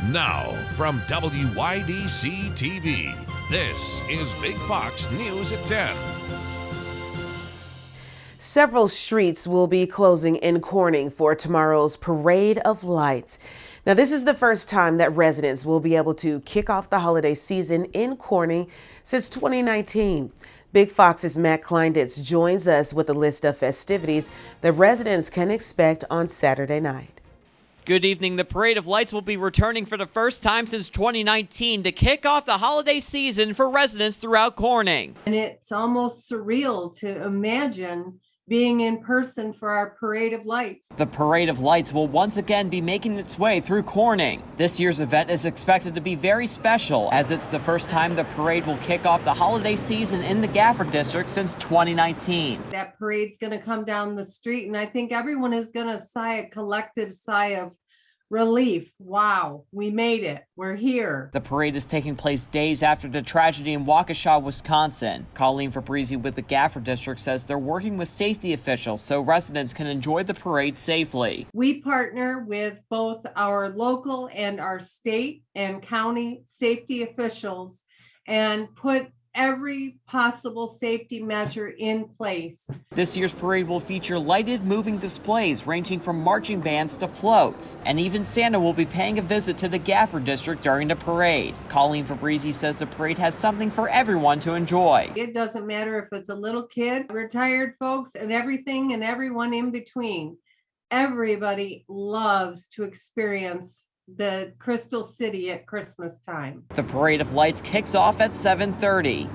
Now, from WYDC TV, this is Big Fox News at 10. Several streets will be closing in Corning for tomorrow's Parade of Lights. Now, this is the first time that residents will be able to kick off the holiday season in Corning since 2019. Big Fox's Matt Kleinditz joins us with a list of festivities that residents can expect on Saturday night. Good evening. The Parade of Lights will be returning for the first time since 2019 to kick off the holiday season for residents throughout Corning. And it's almost surreal to imagine being in person for our Parade of Lights. The Parade of Lights will once again be making its way through Corning. This year's event is expected to be very special, as it's the first time the parade will kick off the holiday season in the Gafford District since 2019. That parade's going to come down the street, and I think everyone is going to sigh a collective sigh of relief. Wow, we made it. We're here. The parade is taking place days after the tragedy in Waukesha, Wisconsin. Colleen Fabrizi with the Gafford District says they're working with safety officials so residents can enjoy the parade safely. We partner with both our local and our state and county safety officials and put every possible safety measure in place. This year's parade will feature lighted moving displays ranging from marching bands to floats. And even Santa will be paying a visit to the Gafford District during the parade. Colleen Fabrizi says the parade has something for everyone to enjoy. It doesn't matter if it's a little kid, retired folks, and everything and everyone in between. Everybody loves to experience the Crystal City at Christmas time. The Parade of Lights kicks off at 7:30.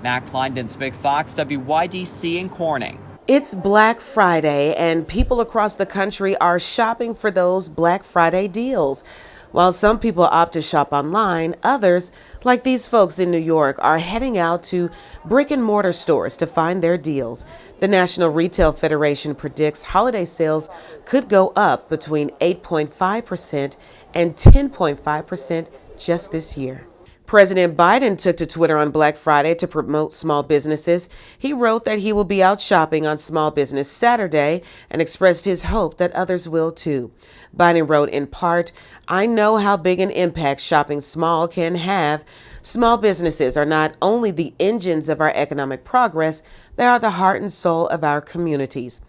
Matt Kleinditz, Big Fox, WYDC in Corning. It's Black Friday, and people across the country are shopping for those Black Friday deals. While some people opt to shop online, others, like these folks in New York, are heading out to brick and mortar stores to find their deals. The National Retail Federation predicts holiday sales could go up between 8.5% and 10.5% just this year. President Biden took to Twitter on Black Friday to promote small businesses. He wrote that he will be out shopping on Small Business Saturday and expressed his hope that others will too. Biden wrote in part, "I know how big an impact shopping small can have. Small businesses are not only the engines of our economic progress, they are the heart and soul of our communities."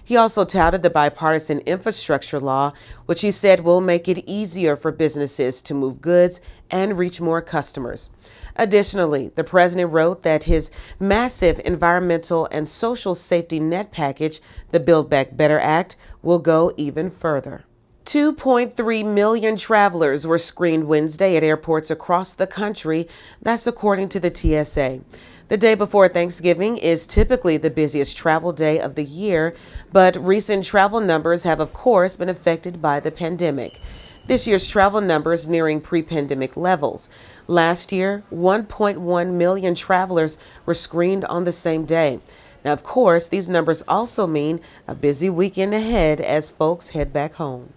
He also touted the bipartisan infrastructure law, which he said will make it easier for businesses to move goods and reach more customers. Additionally, the president wrote that his massive environmental and social safety net package, the Build Back Better Act, will go even further. 2.3 million travelers were screened Wednesday at airports across the country. That's according to the TSA. The day before Thanksgiving is typically the busiest travel day of the year, but recent travel numbers have, of course, been affected by the pandemic. This year's travel numbers nearing pre-pandemic levels. Last year, 1.1 million travelers were screened on the same day. Now, of course, these numbers also mean a busy weekend ahead as folks head back home.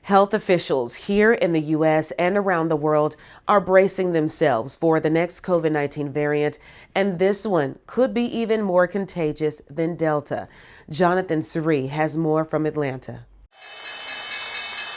Health officials here in the U.S. and around the world are bracing themselves for the next COVID-19 variant, and this one could be even more contagious than Delta. Jonathan Suri has more from Atlanta.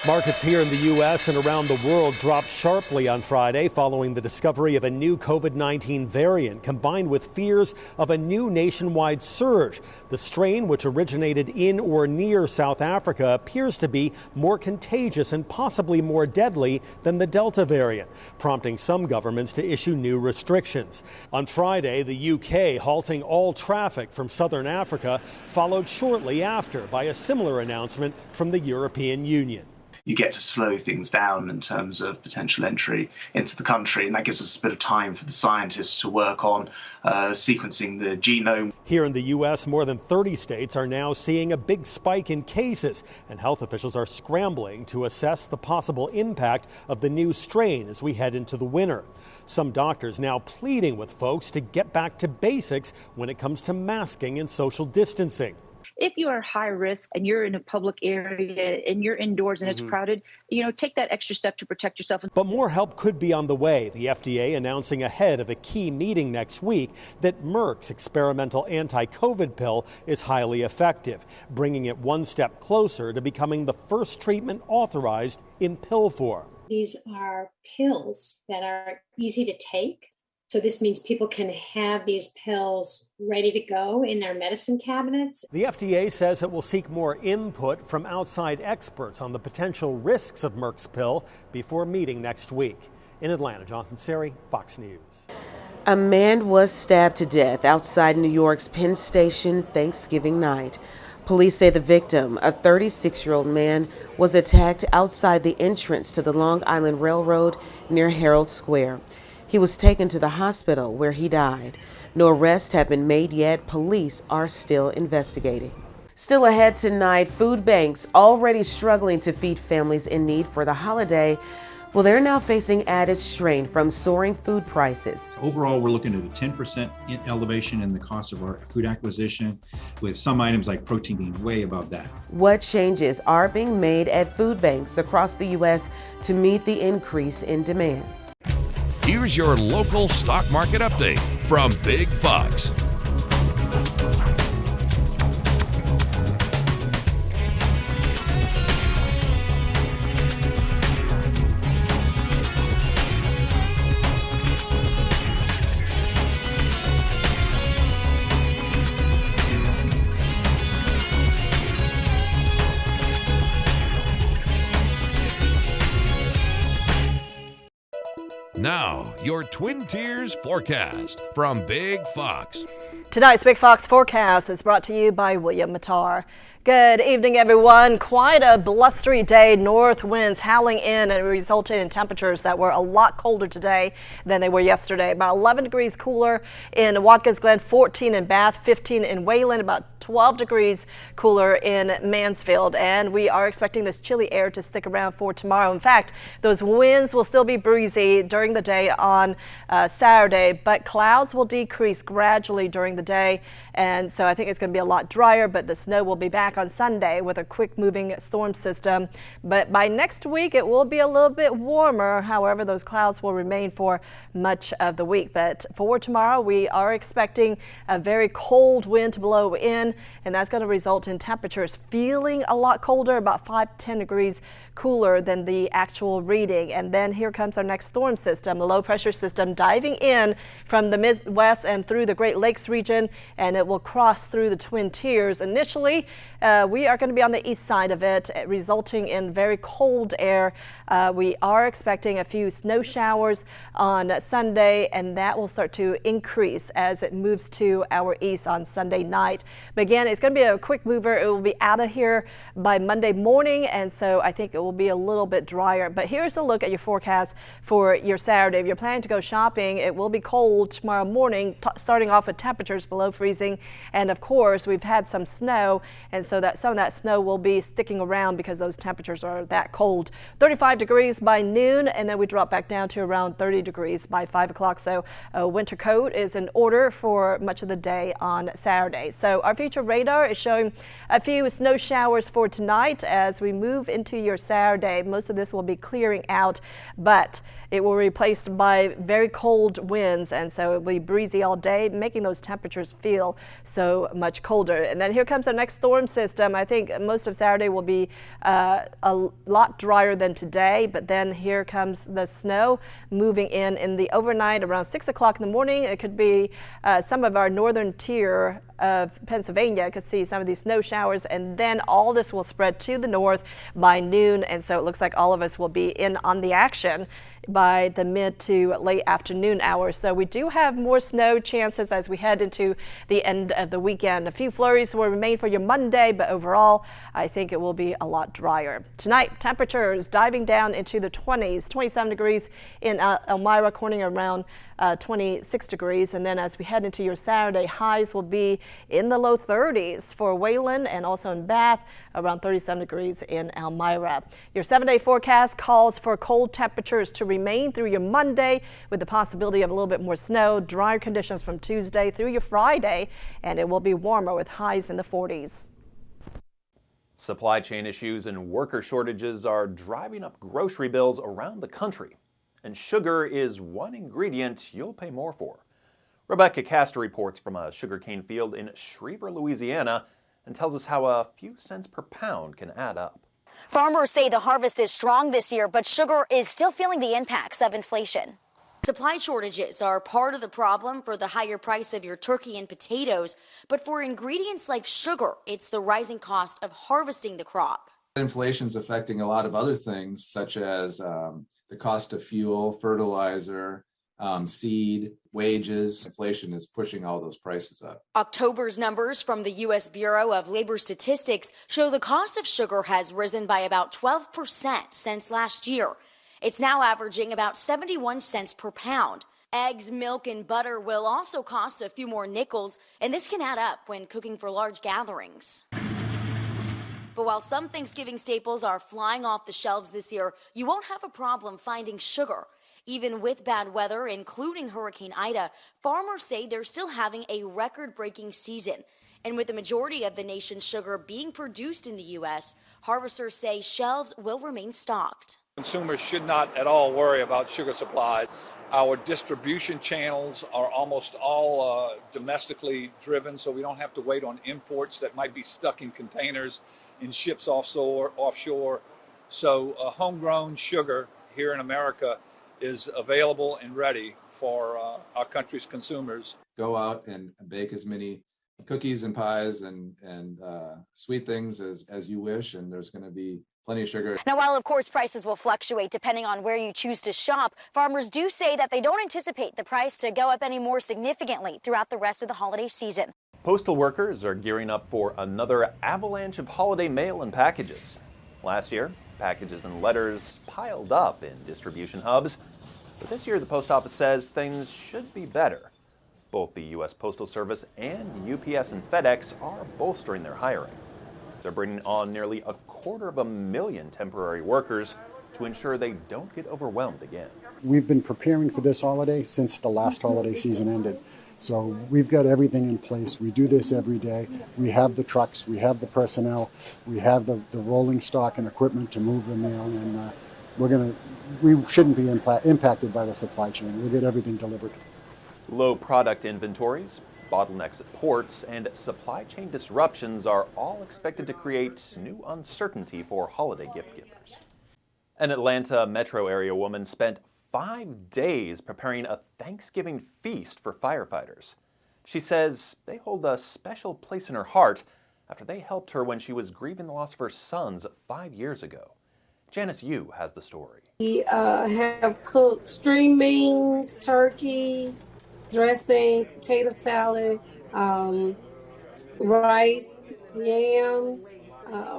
Markets here in the U.S. and around the world dropped sharply on Friday following the discovery of a new COVID-19 variant combined with fears of a new nationwide surge. The strain, which originated in or near South Africa, appears to be more contagious and possibly more deadly than the Delta variant, prompting some governments to issue new restrictions. On Friday, the UK halting all traffic from southern Africa, followed shortly after by a similar announcement from the European Union. You get to slow things down in terms of potential entry into the country, and that gives us a bit of time for the scientists to work on sequencing the genome. Here in the U.S., more than 30 states are now seeing a big spike in cases, and health officials are scrambling to assess the possible impact of the new strain as we head into the winter. Some doctors now pleading with folks to get back to basics when it comes to masking and social distancing. If you are high risk and you're in a public area and you're indoors and it's crowded, take that extra step to protect yourself. But more help could be on the way. The FDA announcing ahead of a key meeting next week that Merck's experimental anti-COVID pill is highly effective, bringing it one step closer to becoming the first treatment authorized in pill form. These are pills that are easy to take. So this means people can have these pills ready to go in their medicine cabinets. The FDA says it will seek more input from outside experts on the potential risks of Merck's pill before meeting next week. In Atlanta, Jonathan Seri, Fox News. A man was stabbed to death outside New York's Penn Station Thanksgiving night. Police say the victim, a 36-year-old man, was attacked outside the entrance to the Long Island Railroad near Herald Square. He was taken to the hospital where he died. No arrests have been made yet. Police are still investigating. Still ahead tonight, food banks already struggling to feed families in need for the holiday. Well, they're now facing added strain from soaring food prices. Overall, we're looking at a 10% elevation in the cost of our food acquisition, with some items like protein being way above that. What changes are being made at food banks across the U.S. to meet the increase in demands? Here's your local stock market update from Big Fox. Now, your Twin Tiers forecast from Big Fox. Tonight's Big Fox forecast is brought to you by William Mattar. Good evening, everyone. Quite a blustery day. North winds howling in and resulting in temperatures that were a lot colder today than they were yesterday. About 11 degrees cooler in Watkins Glen, 14 in Bath, 15 in Wayland, about 12 degrees cooler in Mansfield. And we are expecting this chilly air to stick around for tomorrow. In fact, those winds will still be breezy during the day on Saturday, but clouds will decrease gradually during the day. And so I think it's going to be a lot drier, but the snow will be back on Sunday with a quick moving storm system. But by next week, it will be a little bit warmer. However, those clouds will remain for much of the week. But for tomorrow, we are expecting a very cold wind to blow in, and that's going to result in temperatures feeling a lot colder, about 5-10 degrees cooler than the actual reading. And then here comes our next storm system, a low pressure system diving in from the Midwest and through the Great Lakes region, and it will cross through the Twin Tiers. Initially, we are going to be on the east side of it, resulting in very cold air. We are expecting a few snow showers on Sunday, and that will start to increase as it moves to our east on Sunday night. But again, it's going to be a quick mover. It will be out of here by Monday morning, and so I think it will be a little bit drier. But here's a look at your forecast for your Saturday. If you're planning to go shopping, it will be cold tomorrow morning, starting off with temperatures below freezing. And of course, we've had some snow, and so that some of that snow will be sticking around because those temperatures are that cold. 35 degrees by noon, and then we drop back down to around 30 degrees by 5 o'clock. So a winter coat is in order for much of the day on Saturday. So our future radar is showing a few snow showers for tonight as we move into your Saturday. Most of this will be clearing out, but it will be replaced by very cold winds, and so it will be breezy all day, making those temperatures feel so much colder. And then here comes our next storm system. I think most of Saturday will be a lot drier than today, but then here comes the snow moving in the overnight around 6 o'clock in the morning. It could be some of our northern tier of Pennsylvania could see some of these snow showers, and then all this will spread to the north by noon, and so it looks like all of us will be in on the action by the mid to late afternoon hours. So we do have more snow chances as we head into the end of the weekend. A few flurries will remain for your Monday, but overall I think it will be a lot drier. Tonight, temperatures diving down into the 20s, 27 degrees in Elmira, Corning around 26 degrees. And then as we head into your Saturday, highs will be in the low 30s for Wayland and also in Bath, around 37 degrees in Elmira. Your 7-day forecast calls for cold temperatures to remain through your Monday with the possibility of a little bit more snow, drier conditions from Tuesday through your Friday, and it will be warmer with highs in the 40s. Supply chain issues and worker shortages are driving up grocery bills around the country. And sugar is one ingredient you'll pay more for. Rebecca Castor reports from a sugarcane field in Schriever, Louisiana, and tells us how a few cents per pound can add up. Farmers say the harvest is strong this year, but sugar is still feeling the impacts of inflation. Supply shortages are part of the problem for the higher price of your turkey and potatoes, but for ingredients like sugar, it's the rising cost of harvesting the crop. Inflation is affecting a lot of other things, such as the cost of fuel, fertilizer, seed, wages. Inflation is pushing all those prices up. October's numbers from the U.S. Bureau of Labor Statistics show the cost of sugar has risen by about 12% since last year. It's now averaging about 71 cents per pound. Eggs, milk, and butter will also cost a few more nickels, and this can add up when cooking for large gatherings. But while some Thanksgiving staples are flying off the shelves this year, you won't have a problem finding sugar. Even with bad weather, including Hurricane Ida, farmers say they're still having a record-breaking season. And with the majority of the nation's sugar being produced in the U.S., harvesters say shelves will remain stocked. Consumers should not at all worry about sugar supplies. Our distribution channels are almost all domestically driven, so we don't have to wait on imports that might be stuck in containers in ships offshore. So homegrown sugar here in America is available and ready for our country's consumers. Go out and bake as many cookies and pies and sweet things as you wish, and there's going to be plenty of sugar. Now, while of course prices will fluctuate depending on where you choose to shop, farmers do say that they don't anticipate the price to go up any more significantly throughout the rest of the holiday season. Postal workers are gearing up for another avalanche of holiday mail and packages. Last year, packages and letters piled up in distribution hubs, but this year the post office says things should be better. Both the U.S. Postal Service and UPS and FedEx are bolstering their hiring. They're bringing on nearly 250,000 temporary workers to ensure they don't get overwhelmed again. We've been preparing for this holiday since the last holiday season ended. So we've got everything in place. We do this every day. We have the trucks, we have the personnel, we have the rolling stock and equipment to move the mail, and we shouldn't be impacted by the supply chain. We'll get everything delivered. Low product inventories, bottlenecks at ports, and supply chain disruptions are all expected to create new uncertainty for holiday gift givers. An Atlanta metro area woman spent 5 days preparing a Thanksgiving feast for firefighters. She says they hold a special place in her heart after they helped her when she was grieving the loss of her sons 5 years ago. Janice Yu has the story. We have cooked string beans, turkey, dressing, potato salad, rice, yams,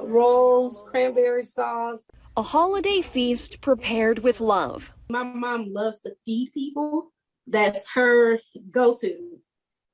rolls, cranberry sauce. A holiday feast prepared with love. My mom loves to feed people. That's her go-to.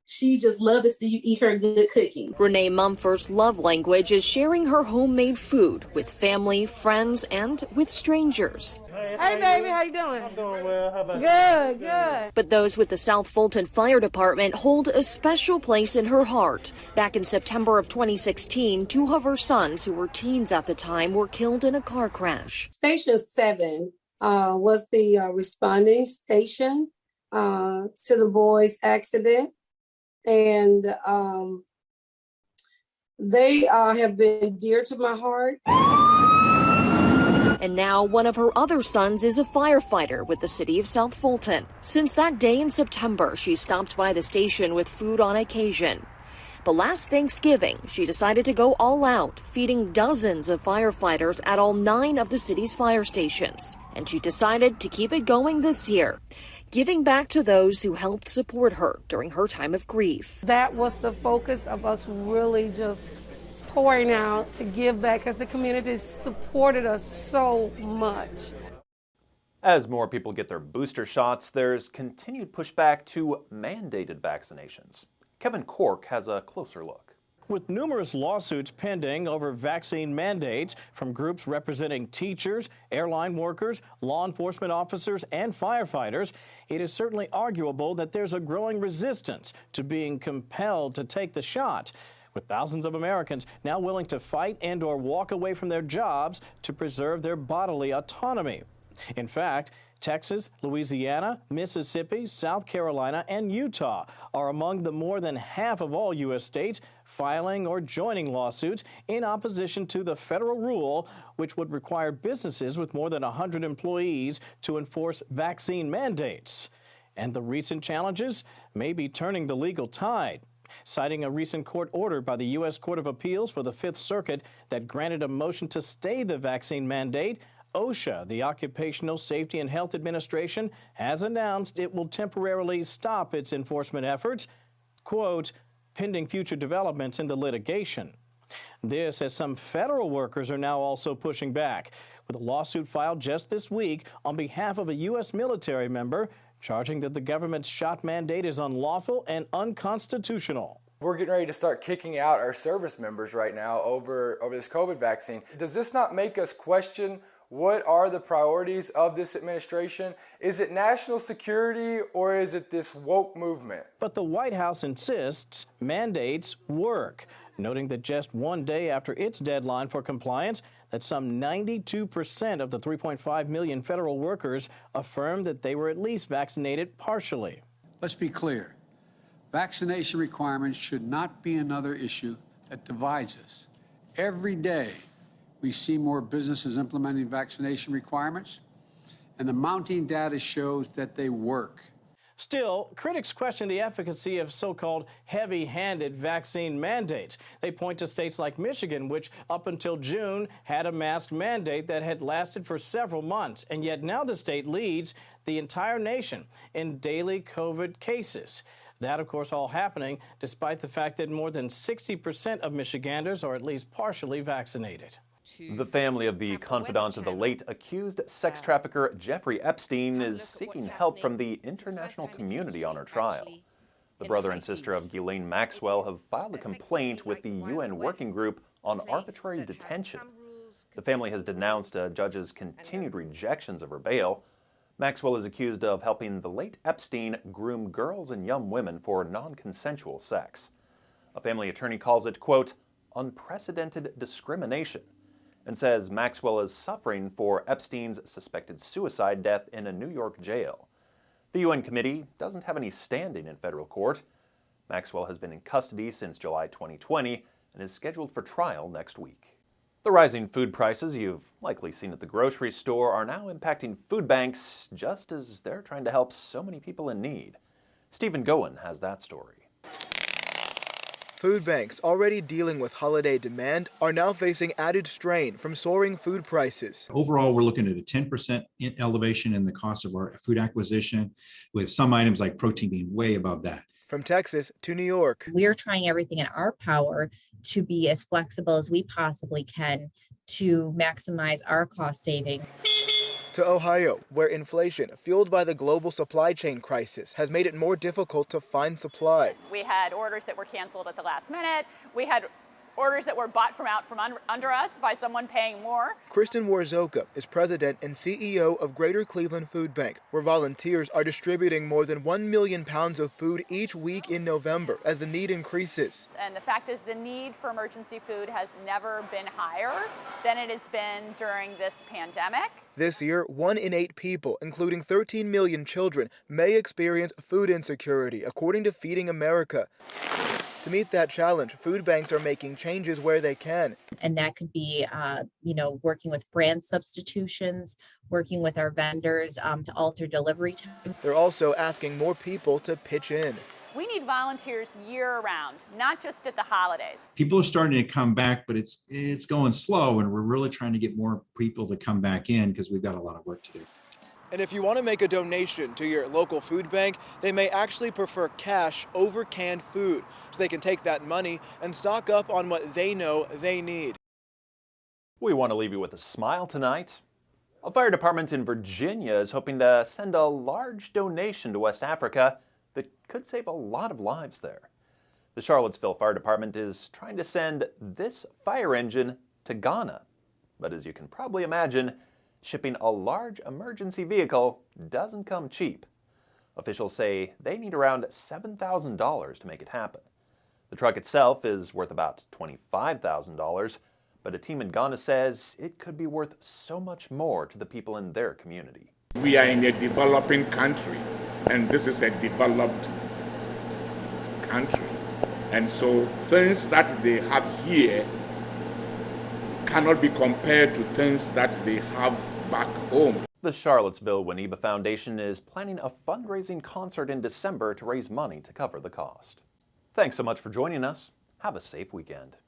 She just loves to see you eat her good cooking. Renee Mumford's love language is sharing her homemade food with family, friends, and with strangers. Hey, baby, how you doing? I'm doing well. How about you? Good. But those with the South Fulton Fire Department hold a special place in her heart. Back in September of 2016, 2 of her sons, who were teens at the time, were killed in a car crash. Station 7 was the responding station to the boys' accident. And they have been dear to my heart. And now one of her other sons is a firefighter with the city of South Fulton. Since that day in September, she stopped by the station with food on occasion. But last Thanksgiving, she decided to go all out, feeding dozens of firefighters at all 9 of the city's fire stations. And she decided to keep it going this year, giving back to those who helped support her during her time of grief. That was the focus of us really just pouring out to give back because the community supported us so much. As more people get their booster shots, there's continued pushback to mandated vaccinations. Kevin Cork has a closer look. With numerous lawsuits pending over vaccine mandates from groups representing teachers, airline workers, law enforcement officers, and firefighters, it is certainly arguable that there's a growing resistance to being compelled to take the shot, with thousands of Americans now willing to fight and/or walk away from their jobs to preserve their bodily autonomy. In fact, Texas, Louisiana, Mississippi, South Carolina, and Utah are among the more than half of all U.S. states filing or joining lawsuits in opposition to the federal rule, which would require businesses with more than 100 employees to enforce vaccine mandates. And the recent challenges may be turning the legal tide. Citing a recent court order by the U.S. Court of Appeals for the Fifth Circuit that granted a motion to stay the vaccine mandate, OSHA, the Occupational Safety and Health Administration, has announced it will temporarily stop its enforcement efforts, quote, pending future developments in the litigation. This as some federal workers are now also pushing back, with a lawsuit filed just this week on behalf of a U.S. military member charging that the government's shot mandate is unlawful and unconstitutional. We're getting ready to start kicking out our service members right now over this COVID vaccine. Does this not make us question what are the priorities of this administration? Is it national security or is it this woke movement? But the White House insists mandates work, noting that just one day after its deadline for compliance, that some 92% of the 3.5 million federal workers affirmed that they were at least vaccinated partially. Let's be clear. Vaccination requirements should not be another issue that divides us. Every day, we see more businesses implementing vaccination requirements, and the mounting data shows that they work. Still, critics question the efficacy of so-called heavy-handed vaccine mandates. They point to states like Michigan, which up until June had a mask mandate that had lasted for several months, and yet now the state leads the entire nation in daily COVID cases. That, of course, all happening despite the fact that more than 60% of Michiganders are at least partially vaccinated. The family of the confidant of the late accused sex trafficker Jeffrey Epstein is seeking help from the international community on her trial. The brother and sister of Ghislaine Maxwell have filed a complaint with the UN Working Group on arbitrary detention. The family has denounced a judge's continued rejections of her bail. Maxwell is accused of helping the late Epstein groom girls and young women for non-consensual sex. A family attorney calls it, quote, unprecedented discrimination, and says Maxwell is suffering for Epstein's suspected suicide death in a New York jail. The UN committee doesn't have any standing in federal court. Maxwell has been in custody since July 2020 and is scheduled for trial next week. The rising food prices you've likely seen at the grocery store are now impacting food banks just as they're trying to help so many people in need. Stephen Goen has that story. Food banks, already dealing with holiday demand, are now facing added strain from soaring food prices. Overall, we're looking at a 10% elevation in the cost of our food acquisition, with some items like protein being way above that. From Texas to New York. We're trying everything in our power to be as flexible as we possibly can to maximize our cost saving. To Ohio, where inflation, fueled by the global supply chain crisis, has made it more difficult to find supply. We had orders that were canceled at the last minute. We had orders that were bought from under us by someone paying more. Kristen Warzoka is president and CEO of Greater Cleveland Food Bank, where volunteers are distributing more than 1 million pounds of food each week in November as the need increases. And the fact is the need for emergency food has never been higher than it has been during this pandemic. This year, 1 in 8 people, including 13 million children, may experience food insecurity, according to Feeding America. To meet that challenge, food banks are making changes where they can. And that could be, working with brand substitutions, working with our vendors to alter delivery times. They're also asking more people to pitch in. We need volunteers year-round, not just at the holidays. People are starting to come back, but it's going slow, and we're really trying to get more people to come back in because we've got a lot of work to do. And if you want to make a donation to your local food bank, they may actually prefer cash over canned food, so they can take that money and stock up on what they know they need. We want to leave you with a smile tonight. A fire department in Virginia is hoping to send a large donation to West Africa that could save a lot of lives there. The Charlottesville Fire Department is trying to send this fire engine to Ghana. But as you can probably imagine, shipping a large emergency vehicle doesn't come cheap. Officials say they need around $7,000 to make it happen. The truck itself is worth about $25,000, But a team in Ghana says it could be worth so much more to the people in their community. We are in a developing country, and this is a developed country. And so things that they have here cannot be compared to things that they have back home. The Charlottesville Winneba Foundation is planning a fundraising concert in December to raise money to cover the cost. Thanks so much for joining us. Have a safe weekend.